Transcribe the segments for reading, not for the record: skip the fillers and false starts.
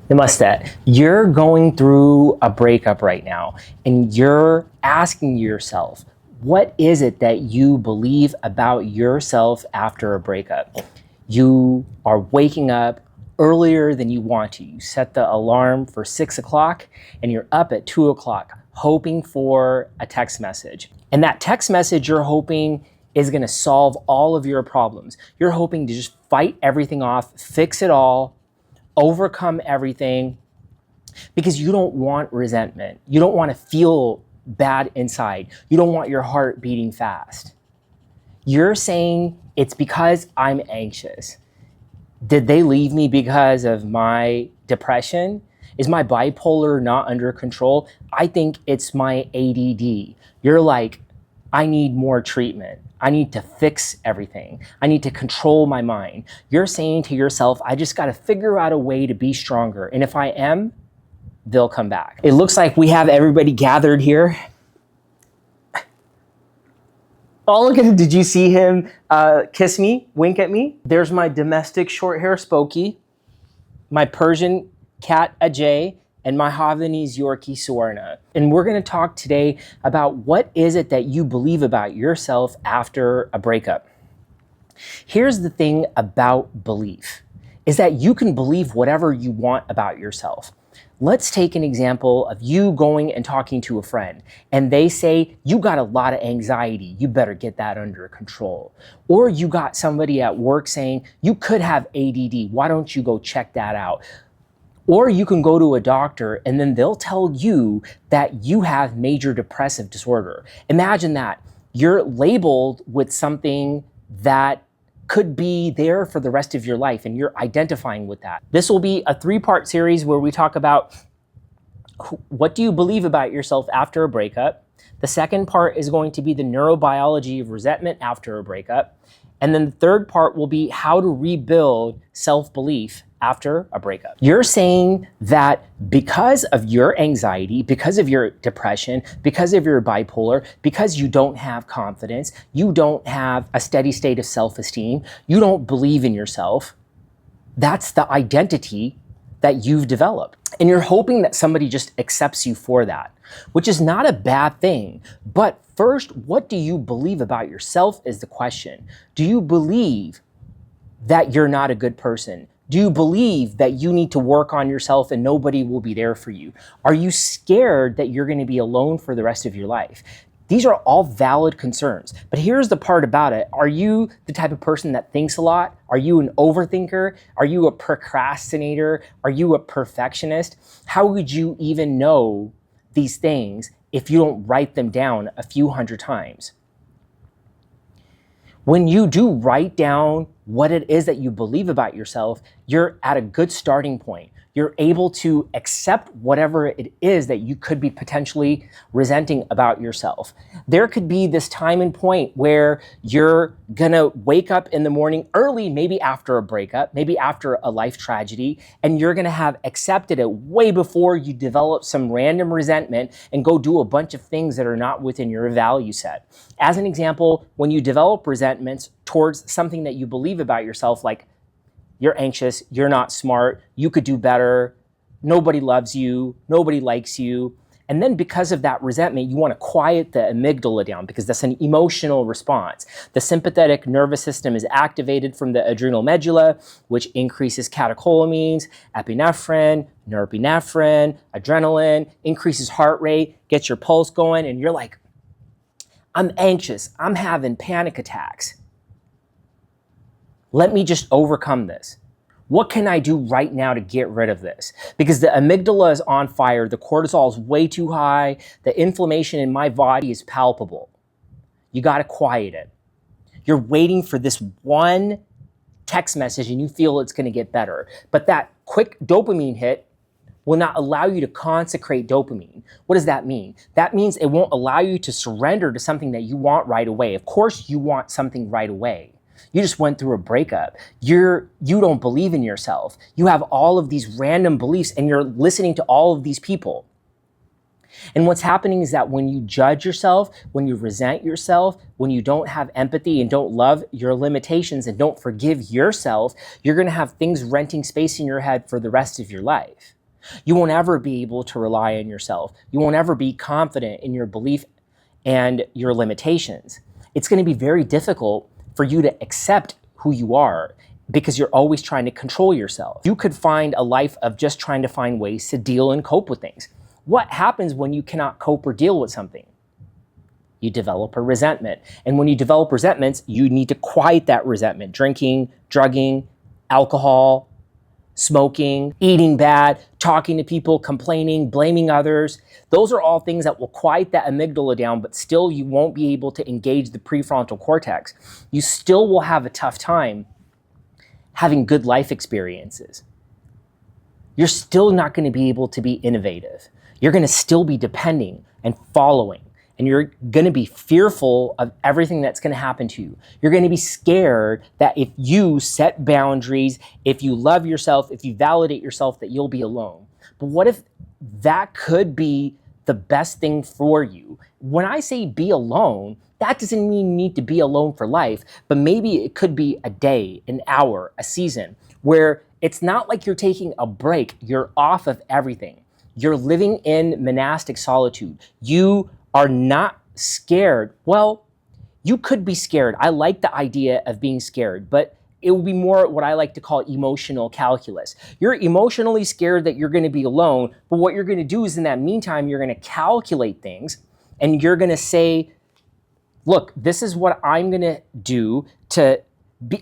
Namaste. You're going through a breakup right now, and you're asking yourself, what is it that you believe about yourself after a breakup? You are waking up earlier than you want to. You set the alarm for 6 o'clock, and you're up at 2 o'clock, hoping for a text message. And that text message you're hoping is going to solve all of your problems. You're hoping to just fight everything off, fix it all, overcome everything, because you don't want resentment. You don't want to feel bad inside. You don't want your heart beating fast. You're saying it's because I'm anxious. Did they leave me because of my depression? Is my bipolar not under control? I think it's my ADD. You're like, I need more treatment. I need to fix everything. I need to control my mind. You're saying to yourself, I just got to figure out a way to be stronger. And if I am, they'll come back. It looks like we have everybody gathered here. Oh, look at him. Did you see him kiss me, wink at me? There's my domestic short hair Spokey, my Persian cat Ajay, and my Havanese Yorkie Suarna. And we're gonna talk today about what is it that you believe about yourself after a breakup. Here's the thing about belief, is that you can believe whatever you want about yourself. Let's take an example of you going and talking to a friend, and they say, you got a lot of anxiety, you better get that under control. Or you got somebody at work saying, you could have ADD, why don't you go check that out? Or you can go to a doctor and then they'll tell you that you have major depressive disorder. Imagine that. You're labeled with something that could be there for the rest of your life and you're identifying with that. This will be a 3-part series where we talk about what do you believe about yourself after a breakup. The second part is going to be the neurobiology of resentment after a breakup. And then the third part will be how to rebuild self-belief after a breakup. You're saying that because of your anxiety, because of your depression, because of your bipolar, because you don't have confidence, you don't have a steady state of self-esteem, you don't believe in yourself, that's the identity that you've developed. And you're hoping that somebody just accepts you for that, which is not a bad thing. But first, what do you believe about yourself is the question. Do you believe that you're not a good person? Do you believe that you need to work on yourself and nobody will be there for you? Are you scared that you're going to be alone for the rest of your life? These are all valid concerns. But here's the part about it. Are you the type of person that thinks a lot? Are you an overthinker? Are you a procrastinator? Are you a perfectionist? How would you even know these things if you don't write them down a few hundred times? When you do write down what it is that you believe about yourself, you're at a good starting point. You're able to accept whatever it is that you could be potentially resenting about yourself. There could be this time and point where you're gonna wake up in the morning early, maybe after a breakup, maybe after a life tragedy, and you're gonna have accepted it way before you develop some random resentment and go do a bunch of things that are not within your value set. As an example, when you develop resentments towards something that you believe about yourself, like you're anxious, you're not smart, you could do better, nobody loves you, nobody likes you. And then because of that resentment, you want to quiet the amygdala down because that's an emotional response. The sympathetic nervous system is activated from the adrenal medulla, which increases catecholamines, epinephrine, norepinephrine, adrenaline, increases heart rate, gets your pulse going, and you're like, I'm anxious, I'm having panic attacks. Let me just overcome this. What can I do right now to get rid of this? Because the amygdala is on fire, the cortisol is way too high, the inflammation in my body is palpable. You gotta quiet it. You're waiting for this one text message and you feel it's gonna get better. But that quick dopamine hit will not allow you to consecrate dopamine. What does that mean? That means it won't allow you to surrender to something that you want right away. Of course you want something right away. You just went through a breakup. You don't believe in yourself. You have all of these random beliefs and you're listening to all of these people. And what's happening is that when you judge yourself, when you resent yourself, when you don't have empathy and don't love your limitations and don't forgive yourself, you're going to have things renting space in your head for the rest of your life. You won't ever be able to rely on yourself. You won't ever be confident in your belief and your limitations. It's going to be very difficult for you to accept who you are because you're always trying to control yourself. You could find a life of just trying to find ways to deal and cope with things. What happens when you cannot cope or deal with something? You develop a resentment. And when you develop resentments, you need to quiet that resentment. Drinking, drugging, alcohol, smoking, eating bad, talking to people, complaining, blaming others. Those are all things that will quiet that amygdala down, but still you won't be able to engage the prefrontal cortex. You still will have a tough time having good life experiences. You're still not going to be able to be innovative. You're going to still be depending and following, and you're going to be fearful of everything that's going to happen to you. You're going to be scared that if you set boundaries, if you love yourself, if you validate yourself, that you'll be alone. But what if that could be the best thing for you? When I say be alone, that doesn't mean you need to be alone for life, but maybe it could be a day, an hour, a season, where it's not like you're taking a break. You're off of everything. You're living in monastic solitude. You are not scared. Well, you could be scared. I like the idea of being scared, but it will be more what I like to call emotional calculus. You're emotionally scared that you're going to be alone, but what you're going to do is in that meantime, you're going to calculate things and you're going to say, look, this is what I'm going to do to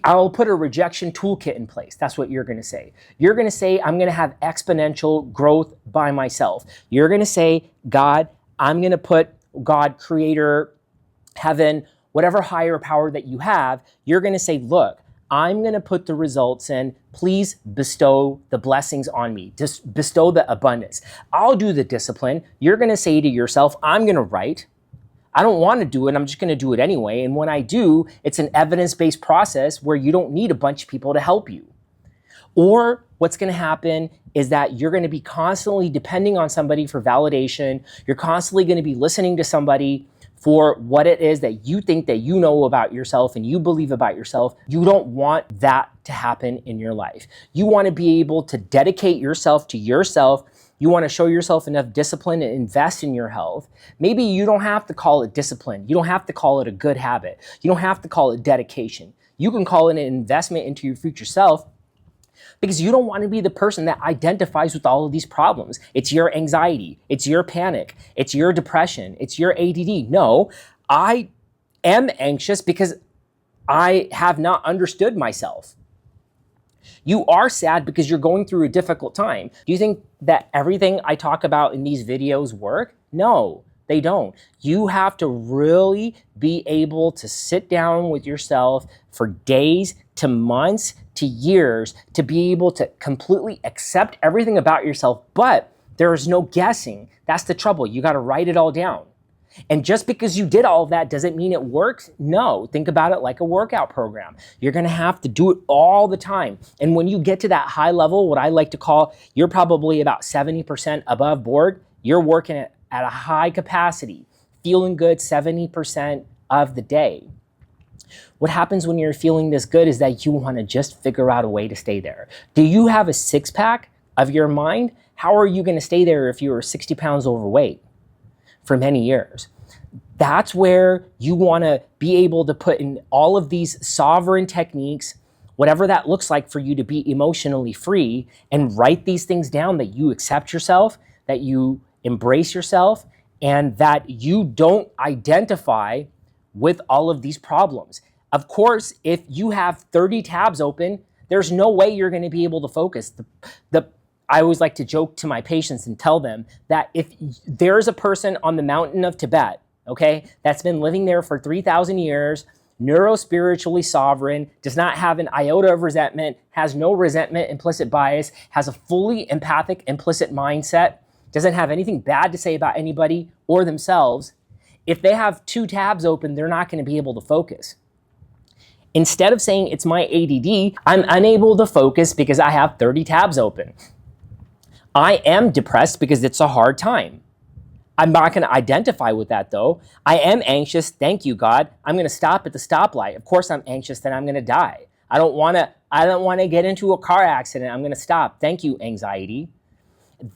I'll put a rejection toolkit in place. That's what you're going to say. You're going to say, I'm going to have exponential growth by myself. You're going to say, God, I'm going to put God, creator, heaven, whatever higher power that you have. You're going to say, look, I'm going to put the results in. Please bestow the blessings on me. Just bestow the abundance. I'll do the discipline. You're going to say to yourself, I'm going to write. I don't want to do it. I'm just going to do it anyway. And when I do, it's an evidence-based process where you don't need a bunch of people to help you. Or what's going to happen is that you're going to be constantly depending on somebody for validation. You're constantly going to be listening to somebody for what it is that you think that you know about yourself and you believe about yourself. You don't want that to happen in your life. You want to be able to dedicate yourself to yourself. You want to show yourself enough discipline and invest in your health. Maybe you don't have to call it discipline. You don't have to call it a good habit. You don't have to call it dedication. You can call it an investment into your future self because you don't want to be the person that identifies with all of these problems. It's your anxiety. It's your panic. It's your depression. It's your ADD. No, I am anxious because I have not understood myself. You are sad because you're going through a difficult time. Do you think that everything I talk about in these videos work? No, they don't. You have to really be able to sit down with yourself for days to months to years to be able to completely accept everything about yourself, but there is no guessing. That's the trouble. You got to write it all down. And just because you did all of that doesn't mean it works. No, think about it like a workout program. You're going to have to do it all the time. And when you get to that high level, what I like to call, you're probably about 70% above board. You're working at a high capacity, feeling good 70% of the day. What happens when you're feeling this good is that you want to just figure out a way to stay there. Do you have a six-pack of your mind? How are you going to stay there if you were 60 pounds overweight for many years? That's where you want to be able to put in all of these sovereign techniques, whatever that looks like for you to be emotionally free, and write these things down that you accept yourself, that you embrace yourself, and that you don't identify with all of these problems. Of course, if you have 30 tabs open, there's no way you're going to be able to focus. I always like to joke to my patients and tell them that if there's a person on the mountain of Tibet, okay, that's been living there for 3,000 years, neuro-spiritually sovereign, does not have an iota of resentment, has no resentment, implicit bias, has a fully empathic, implicit mindset, doesn't have anything bad to say about anybody or themselves, if they have 2 tabs open, they're not going to be able to focus. Instead of saying it's my ADD, I'm unable to focus because I have 30 tabs open. I am depressed because it's a hard time. I'm not going to identify with that though. I am anxious. Thank you, God. I'm going to stop at the stoplight. Of course I'm anxious, then I'm going to die. I don't want to get into a car accident. I'm going to stop. Thank you, anxiety.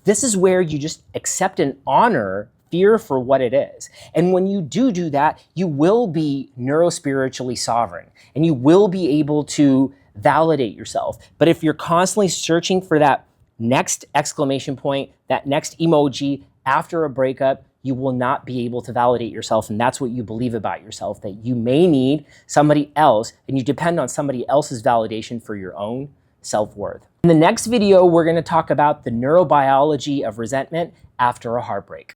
This is where you just accept and honor fear for what it is. And when you do that, you will be neurospiritually sovereign and you will be able to validate yourself. But if you're constantly searching for that next exclamation point, that next emoji after a breakup, you will not be able to validate yourself. And that's what you believe about yourself, that you may need somebody else and you depend on somebody else's validation for your own self-worth. In the next video, we're going to talk about the neurobiology of resentment after a heartbreak.